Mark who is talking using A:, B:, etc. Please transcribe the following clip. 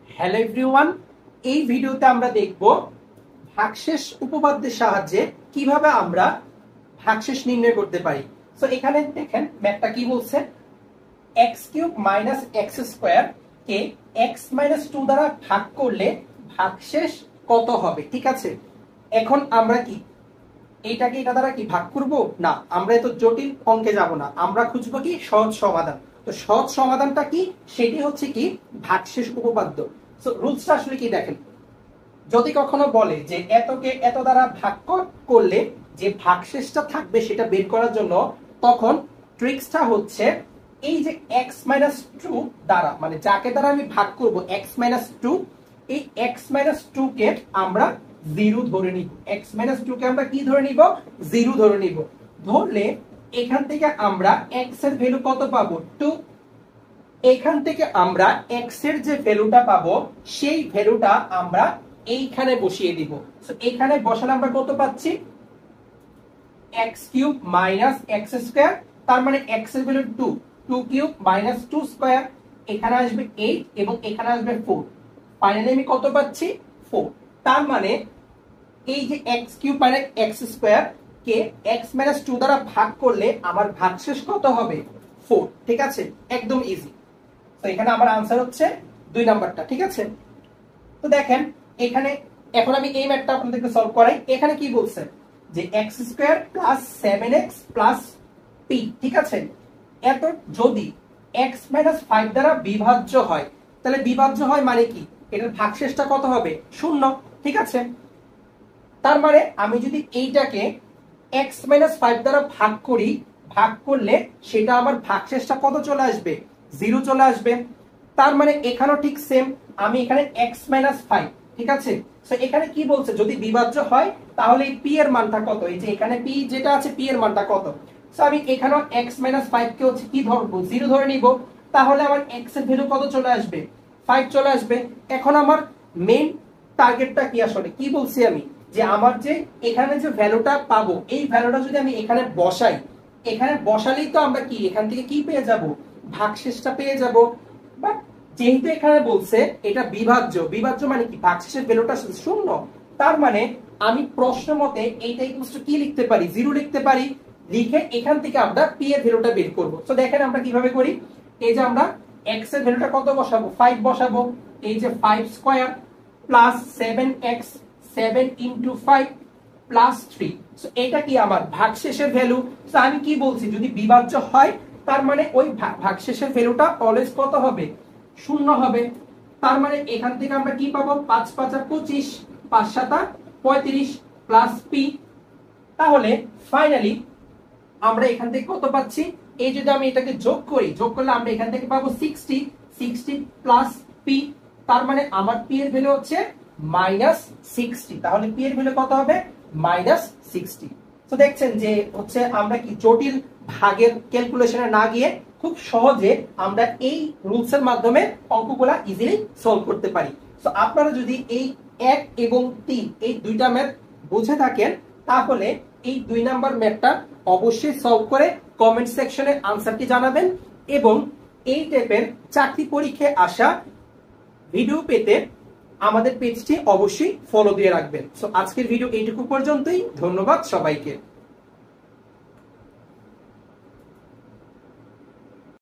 A: Hello everyone, এই ভিডিওতে আমরা দেখব ভাগশেষ উপপাদ্যের সাহায্যে কিভাবে আমরা ভাগশেষ নির্ণয় করতে পারি। সো এখানে দেখেন ম্যাথটা কি বলছে, x³ - x² কে x - 2 দ্বারা ভাগ করলে ভাগশেষ কত হবে। ঠিক আছে, এখন আমরা কি এইটাকে এটা দ্বারা কি ভাগ করব না, আমরা এত জটিল অঙ্কে যাব না, আমরা খুঁজবো কি সহজ সমাধান। তো সহজ সমাধানটা কি, সেটি হচ্ছে কি ভাগশেষ উপপাদ্য। সো রুলসটা আসলে কি দেখেন, যদি কখনো বলে যে এতকে এত দ্বারা ভাগ করলে যে ভাগশেষটা থাকবে সেটা বের করার জন্য, তখন ট্রিক্সটা হচ্ছে এই যে x - 2 দ্বারা, মানে যাকে দ্বারা আমি ভাগ করব x - 2, এই x - 2 কে আমরা 0 ধরে নিব। x - 2 কে আমরা কি ধরে নিব, 0 ধরে নিব। ধরলে এখান থেকে আমরা x এর ভ্যালু কত পাবো, 2। এখান থেকে আমরা x এর যে ভ্যালুটা পাবো সেই ভ্যালুটা আমরা এইখানে বসিয়ে দিব। সো এখানে বসালে আমরা কত পাচ্ছি, x³ - x², তার মানে x এর ভ্যালু 2, 2³ - 2 স্কয়ার, এখানে আসবে 8 এবং এখানে আসবে 4। ফাইনালি আমি কত পাচ্ছি, 4। তার মানে এই যে x³ - x² কে x - 2 দ্বারা ভাগ করলে আমার ভাগশেষ কত হবে, 4। ঠিক আছে, একদম ইজি। তো এখানে আমার आंसर হচ্ছে 2 নাম্বারটা। ঠিক আছে, তো দেখেন এখানে এখন আমি এই ম্যাথটা আপনাদেরকে সলভ করাই। এখানে কি বলছে যে x² + 7x + p। ঠিক আছে, এত যদি x - 5 দ্বারা বিভাজ্য হয়, তাহলে বিভাজ্য হয় মানে কি, এটার ভাগশেষটা কত হবে, 0। ঠিক আছে, তার মানে আমি যদি এইটাকে x - 5 দ্বারা ভাগ করি, ভাগ করলে সেটা আমার ভাগশেষটা কত চলে আসবে, 0 চলে আসবে। তার মানে এখানেও ঠিক সেম, আমি এখানে x - 5। ঠিক আছে, সো এখানে কি বলছে, যদি বিভাজ্য হয় তাহলে এই p এর মানটা কত, এই যে এখানে p যেটা আছে p এর মানটা কত। সো আমি এখানেও x - 5 কে হচ্ছে কি ধরব, 0 ধরে নিব। তাহলে আমার x এর ভ্যালু কত চলে আসবে, 5 চলে আসবে। এখন আমার মেইন টার্গেটটা কি, আসলে কি বলছি আমি, যে আমার যে এখানে যে ভ্যালুটা পাবো, এই ভ্যালুটা যদি আমি এখানে বসাই, এখানে বসালেই তো আমরা কি এখান থেকে কি পেয়ে যাব, ভাগশেষটা পেয়ে যাব। বাট যেহেতু এখানে বলছে এটা বিভাজ্য, বিভাজ্য মানে কি ভাগশেষের ভ্যালুটা 0, তার মানে আমি প্রশ্ন মতে এইটা ইকুয়াল টু কি লিখতে পারি, 0 লিখতে পারি। লিখে এখান থেকে আমরা p এর ভ্যালুটা বের করব। সো দেখেন আমরা কিভাবে করি, এই যে আমরা x এর ভ্যালুটা কত বসাবো, 5 বসাবো। এই যে 5 স্কয়ার প্লাস 7x, 7 * 5 + 3। সো এটা কি আমার ভাগশেষের ভ্যালু। সো আমি কি বলছি, যদি বিভাজ্য হয় তার মানে ওই ভাগশেষের ভ্যালুটা অলওয়েজ কত হবে, 0 হবে। তার মানে এখান থেকে আমরা কি পাবো, 5 × 5 = 25, 5 × 7 = 35 প্লাস p। তাহলে ফাইনালি আমরা এখান থেকে কত পাচ্ছি, এই যদি আমি এটাকে যোগ করি, যোগ করলে আমরা এখান থেকে পাবো 60, 60 প্লাস p। তার মানে আমার p এর ভ্যালু হচ্ছে -60। তাহলে p এর ভ্যালু কত হবে, -60। তো দেখছেন যে হচ্ছে আমরা কি জটিল ভাগের ক্যালকুলেশনে না গিয়ে খুব সহজে আমরা এই রুলসের মাধ্যমে অঙ্কগুলা ইজিলি সলভ করতে পারি। সো আপনারা যদি এই 1 এবং 3 এই দুইটা ম্যাথ বুঝে থাকেন, তাহলে এই 2 নাম্বার ম্যাথটা অবশ্যই সলভ করে কমেন্ট সেকশনে आंसरটি জানাবেন। এবং এই টাইপের চাকরি পরীক্ষায় আসা ভিডিও পেতে আমাদের পেজটি অবশ্যই ফলো দিয়ে রাখবেন। সো আজকের ভিডিও এইটুকু পর্যন্তই। ধন্যবাদ সবাইকে।